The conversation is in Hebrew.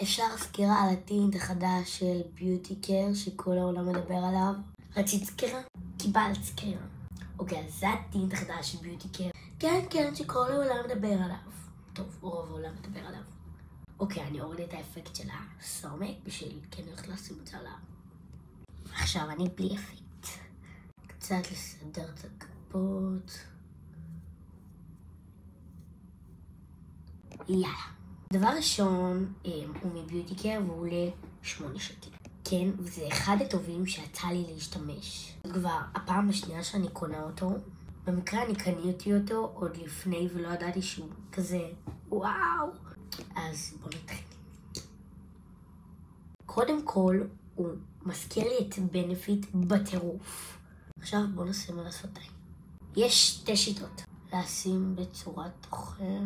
אפשר סקירה על הטינט החדש של ביוטי קר שכל העולם מדבר עליו? רצית סקירה? קיבלת סקירה. אוקיי, אז זה הטינט החדש של ביוטי קר. כן, שכל העולם מדבר עליו. טוב, רוב העולם מדבר עליו. אוקיי, אני אוריד את האפקט של הסומק בשביל כן הולכת לשים את זה עליו. עכשיו אני בלי אפקט. קצת לסדר את הכפות. יאללה. דבר ראשון הוא מביוטי קר והוא עולה 8 שקל. כן, וזה אחד הטובים שיצא לי להשתמש. כבר הפעם השנייה שאני קונה אותו. במקרה אני קניתי אותו עוד לפני ולא ידעתי שהוא כזה וואו. אז בוא נתחיל. קודם כל הוא מזכיר לי את בנפיט בטירוף. עכשיו בוא נשים על השפתיים. יש 2 שיטות. לשים בצורת תוכן.